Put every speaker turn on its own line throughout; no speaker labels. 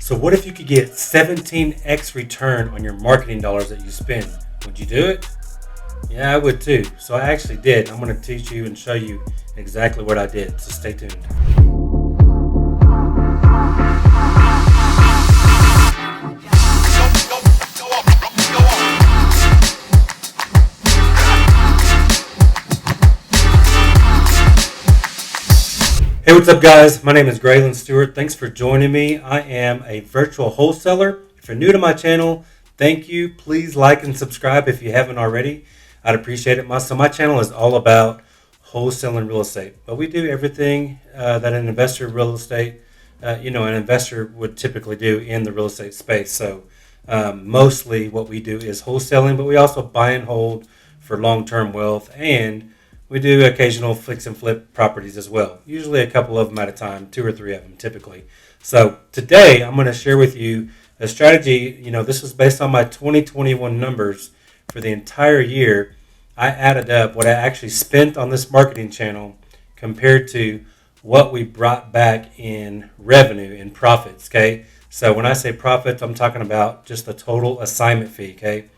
So what if you could get 17x return on your marketing dollars that you spend? Would you do it? Yeah, I would too. So I actually did. I'm going to teach you and show you exactly what I did. So stay tuned. Hey, what's up, guys? My name is Graylan Stewart. Thanks for joining me. I am a virtual wholesaler. If you're new to my channel, thank you. Please like and subscribe if you haven't already. I'd appreciate it. So my channel is all about wholesaling real estate, but we do everything that an investor real estate, an investor would typically do in the real estate space. So mostly what we do is wholesaling, but we also buy and hold for long-term wealth, and we do occasional fix and flip properties as well, usually a couple of them at a time, 2 or 3 of them typically. So today I'm going to share with you a strategy. This was based on my 2021 numbers for the entire year. I added up what I actually spent on this marketing channel compared to what we brought back in revenue and profits, okay? So when I say profits, I'm talking about just the total assignment fee, okay?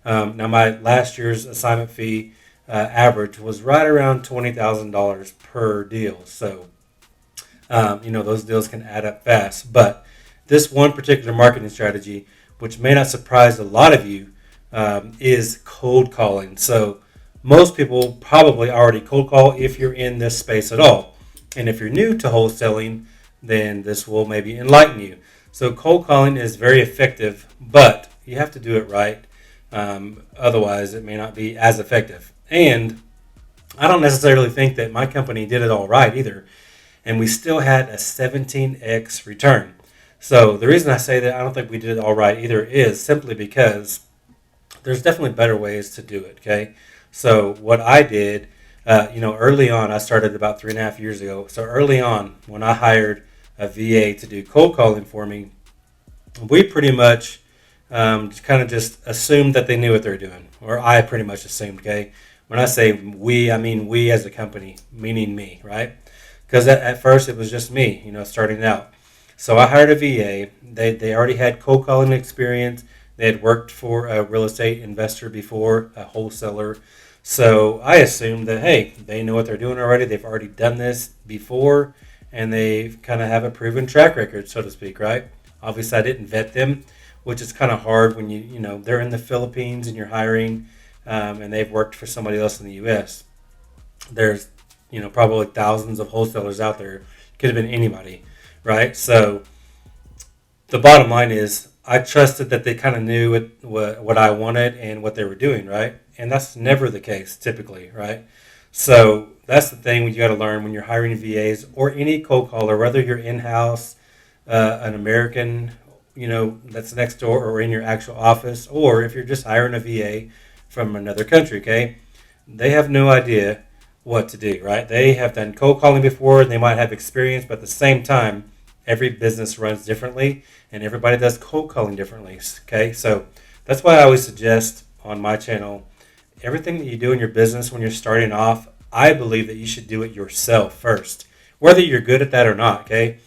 Now my last year's assignment fee average was right around $20,000 per deal. So, those deals can add up fast. But this one particular marketing strategy, which may not surprise a lot of you, is cold calling. So most people probably already cold call if you're in this space at all. And if you're new to wholesaling, then this will maybe enlighten you. So cold calling is very effective, but you have to do it right. Otherwise, it may not be as effective. And I don't necessarily think that my company did it all right either. And we still had a 17x return. So the reason I say that I don't think we did it all right either is simply because there's definitely better ways to do it, okay? So what I did, early on, I started about 3.5 years ago. So early on, when I hired a VA to do cold calling for me, we pretty much kind of just assumed that they knew what they were doing. Or I pretty much assumed, okay? When I say we, I mean we as a company, meaning me, right? Because at first it was just me, starting out. So I hired a VA. They already had cold calling experience. They had worked for a real estate investor before, a wholesaler. So I assumed that, hey, they know what they're doing already. They've already done this before, and they kind of have a proven track record, so to speak, right? Obviously, I didn't vet them, which is kind of hard when they're in the Philippines and you're hiring. And they've worked for somebody else in the U.S. There's, probably thousands of wholesalers out there. Could have been anybody, right? So the bottom line is I trusted that they kind of knew what I wanted and what they were doing, right? And that's never the case typically, right? So that's the thing you got to learn when you're hiring VAs or any cold caller, whether you're in-house, an American, that's next door or in your actual office, or if you're just hiring a VA from another country, okay? They have no idea what to do, right? They have done cold calling before, and they might have experience, but at the same time, every business runs differently, and everybody does cold calling differently, okay? So that's why I always suggest on my channel, everything that you do in your business when you're starting off, I believe that you should do it yourself first, whether you're good at that or not, okay?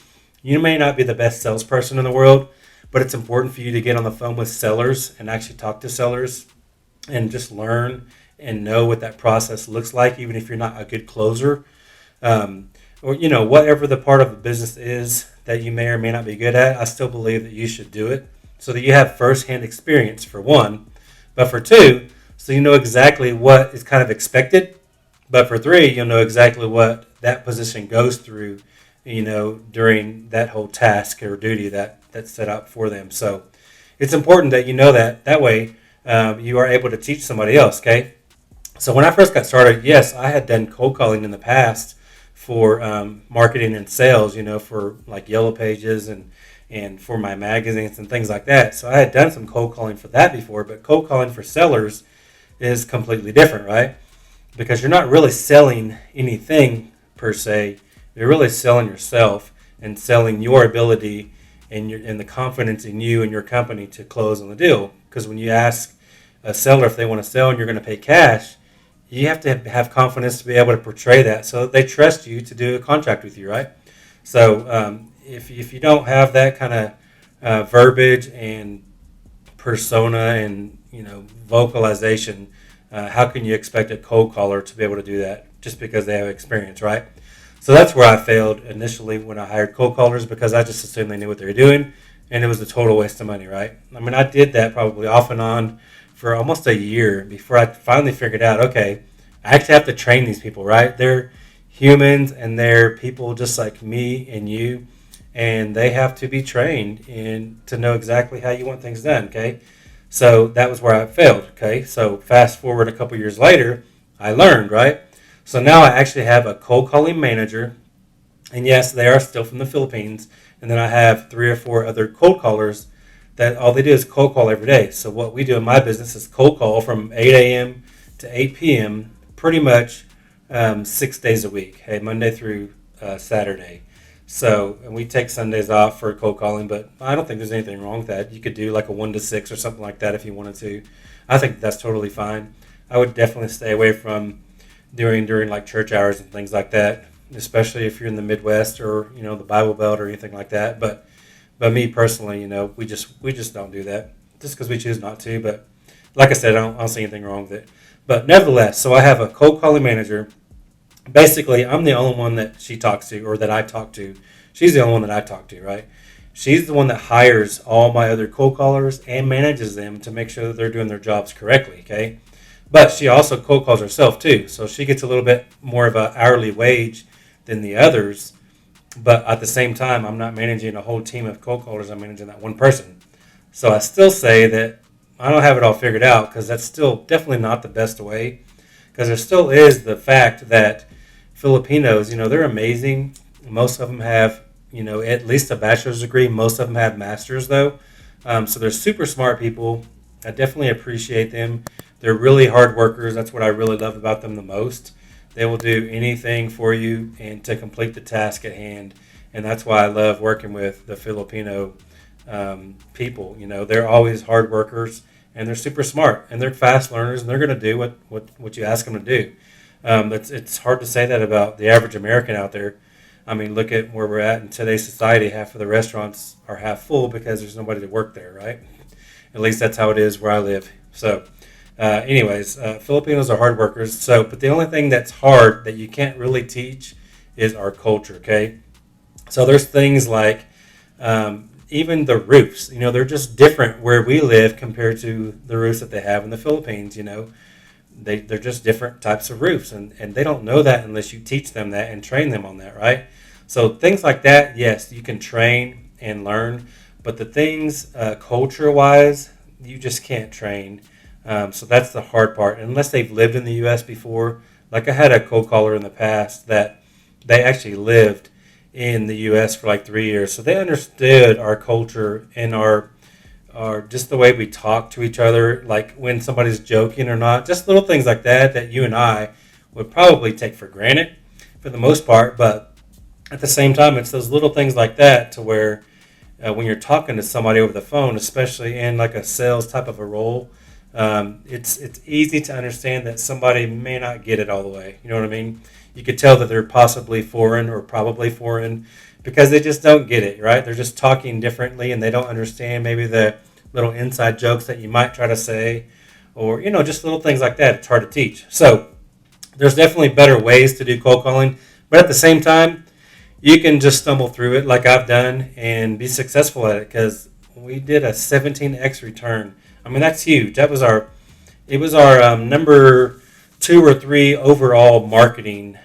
You may not be the best salesperson in the world, but it's important for you to get on the phone with sellers and actually talk to sellers and just learn and know what that process looks like, even if you're not a good closer. Or whatever the part of the business is that you may or may not be good at, I still believe that you should do it so that you have firsthand experience, for one. But for two, so you know exactly what is kind of expected. But for three, you'll know exactly what that position goes through, during that whole task or duty that's set up for them. So it's important that you know that. That way, you are able to teach somebody else, okay? So when I first got started, yes, I had done cold calling in the past for marketing and sales, for like Yellow Pages and for my magazines and things like that. So I had done some cold calling for that before, but cold calling for sellers is completely different, right? Because you're not really selling anything per se. You're really selling yourself and selling your ability and the confidence in you and your company to close on the deal. Because when you ask a seller if they want to sell and you're going to pay cash, you have to have confidence to be able to portray that so that they trust you to do a contract with you, right? So if you don't have that kind verbiage and persona and vocalization, how can you expect a cold caller to be able to do that just because they have experience, right? So that's where I failed initially when I hired cold callers, because I just assumed they knew what they were doing, and it was a total waste of money, right? I mean, I did that probably off and on for almost a year before I finally figured out, okay, I actually have to train these people, right? They're humans and they're people just like me and you, and they have to be trained in to know exactly how you want things done, okay? So that was where I failed, okay? So fast forward a couple years later, I learned, right? So now I actually have a cold calling manager, and yes, they are still from the Philippines, and then I have 3 or 4 other cold callers that all they do is cold call every day. So what we do in my business is cold call from 8 a.m. to 8 p.m. pretty much 6 days a week, hey, Monday through Saturday. So, and we take Sundays off for cold calling, but I don't think there's anything wrong with that. You could do like a 1 to 6 or something like that if you wanted to. I think that's totally fine. I would definitely stay away from during like church hours and things like that, especially if you're in the Midwest or the Bible Belt or anything like that. But me personally, we just don't do that just because we choose not to. But like I said, I don't see anything wrong with it. But nevertheless, so I have a cold calling manager. Basically, I'm the only one that she talks to, or that I talk to. She's the only one that I talk to, right? She's the one that hires all my other cold callers and manages them to make sure that they're doing their jobs correctly, okay? But she also cold calls herself too, so she gets a little bit more of an hourly wage than the others. But at the same time, I'm not managing a whole team of cold callers. I'm managing that one person. So I still say that I don't have it all figured out, because that's still definitely not the best way. Because there still is the fact that Filipinos, they're amazing. Most of them have, at least a bachelor's degree. Most of them have masters, though. So they're super smart people. I definitely appreciate them. They're really hard workers. That's what I really love about them the most. They will do anything for you and to complete the task at hand. And that's why I love working with the Filipino people. They're always hard workers, and they're super smart, and they're fast learners, and they're going to do what you ask them to do. It's hard to say that about the average American out there. I mean, look at where we're at in today's society. Half of the restaurants are half full because there's nobody to work there, right? At least that's how it is where I live. So, Filipinos are hard workers. So, but the only thing that's hard that you can't really teach is our culture, okay? So there's things like even the roofs. They're just different where we live compared to the roofs that they have in the Philippines. They're just different types of roofs, and they don't know that unless you teach them that and train them on that, right? So things like that, yes, you can train and learn, but the things culture-wise, you just can't train. So that's the hard part. Unless they've lived in the U.S. before, like I had a cold caller in the past that they actually lived in the U.S. for like 3 years, so they understood our culture and our just the way we talk to each other, like when somebody's joking or not, just little things like that you and I would probably take for granted for the most part. But at the same time, it's those little things like that to where when you're talking to somebody over the phone, especially in like a sales type of a role, it's easy to understand that somebody may not get it all the way. You know what I mean? You could tell that they're possibly foreign or probably foreign because they just don't get it, right? They're just talking differently, and they don't understand maybe the little inside jokes that you might try to say, or just little things like that. It's hard to teach. So there's definitely better ways to do cold calling, but at the same time, you can just stumble through it like I've done and be successful at it, because we did a 17x return. I mean, that's huge. It was our number 2 or 3 overall marketing,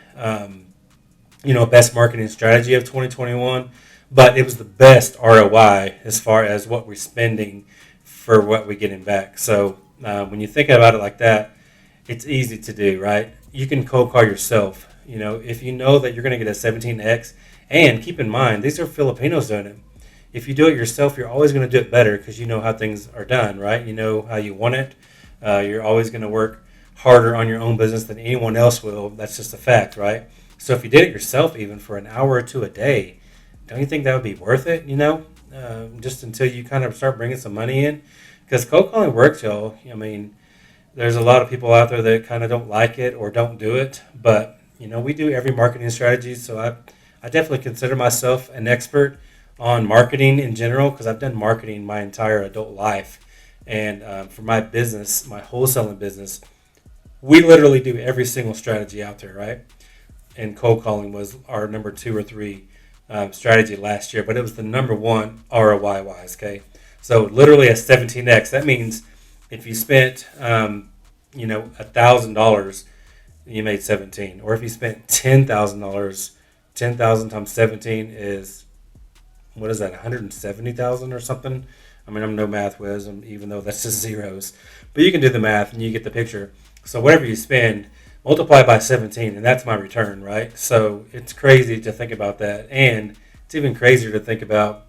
best marketing strategy of 2021, but it was the best ROI as far as what we're spending for what we're getting back. So when you think about it like that, it's easy to do, right? You can cold call yourself, if you know that you're going to get a 17x, and keep in mind, these are Filipinos doing it. If you do it yourself, you're always going to do it better because you know how things are done, right? You know how you want it. You're always going to work harder on your own business than anyone else will. That's just a fact, right? So if you did it yourself, even for an hour or two a day, don't you think that would be worth it? Just until you kind of start bringing some money in, because cold calling works, y'all. I mean, there's a lot of people out there that kind of don't like it or don't do it, but we do every marketing strategy. So I definitely consider myself an expert on marketing in general because I've done marketing my entire adult life. And for my business, my wholesaling business, we literally do every single strategy out there, right? And cold calling was our number 2 or 3 strategy last year, but it was the number one ROI wise. Okay, so literally a 17x. That means if you spent, $1,000, you made 17. Or if you spent $10,000, 10,000 times 17 is, what is that? 170,000 or something. I mean, I'm no math whiz, even though that's just zeros, but you can do the math and you get the picture. So whatever you spend, multiply by 17, and that's my return, right? So it's crazy to think about that, and it's even crazier to think about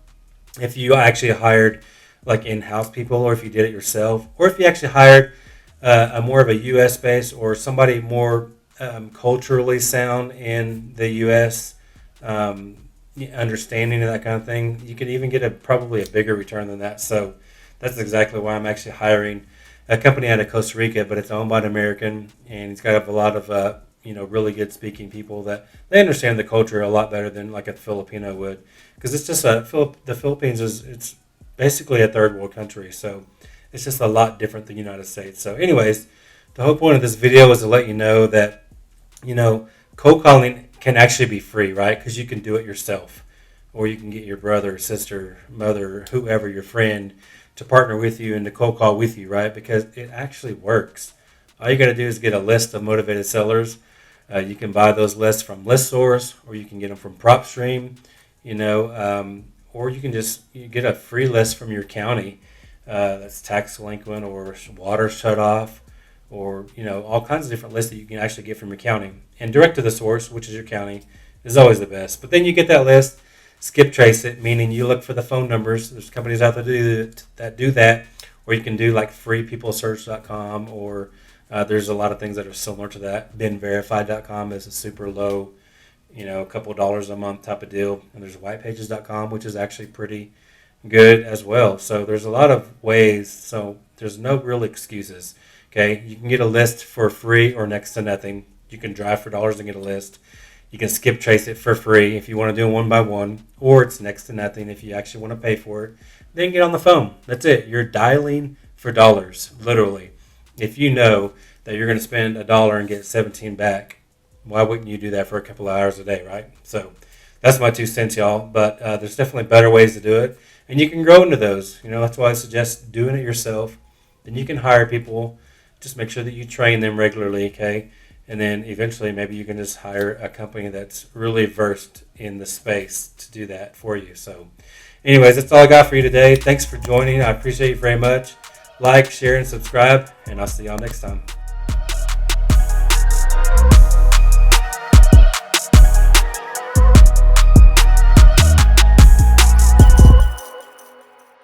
if you actually hired like in-house people, or if you did it yourself, or if you actually hired a more of a U.S. base or somebody more culturally sound in the U.S. Understanding of that kind of thing. You could even get probably a bigger return than that. So that's exactly why I'm actually hiring a company out of Costa Rica, but it's owned by an American, and he's got a lot of really good speaking people that they understand the culture a lot better than like a Filipino would, because it's just the Philippines it's basically a third world country, so it's just a lot different than the United States. So, anyways, the whole point of this video is to let you know that cold calling can actually be free, right? Because you can do it yourself, or you can get your brother, sister, mother, whoever, your friend, to partner with you and to cold call with you, right? Because it actually works. All you got to do is get a list of motivated sellers. You can buy those lists from ListSource, or you can get them from PropStream, or you can you get a free list from your county that's tax delinquent or water shut off, or all kinds of different lists that you can actually get from your county. And direct to the source, which is your county, is always the best. But then you get that list, skip trace it, meaning you look for the phone numbers. There's companies out there that do that, or you can do like freepeoplesearch.com, or there's a lot of things that are similar to that. BeenVerified.com is a super low, a couple of dollars a month type of deal. And there's whitepages.com, which is actually pretty good as well. So there's a lot of ways. So there's no real excuses. Okay, you can get a list for free or next to nothing. You can drive for dollars and get a list. You can skip trace it for free if you want to do it one by one, or it's next to nothing if you actually want to pay for it. Then get on the phone. That's it. You're dialing for dollars, literally. If you know that you're going to spend $1 and get 17 back, why wouldn't you do that for a couple of hours a day, right? So that's my 2 cents, y'all. But there's definitely better ways to do it, and you can grow into those. That's why I suggest doing it yourself. Then you can hire people. Just make sure that you train them regularly, okay? And then eventually maybe you can just hire a company that's really versed in the space to do that for you. So anyways, that's all I got for you today. Thanks for joining. I appreciate you very much. Like, share, and subscribe, and I'll see y'all next time.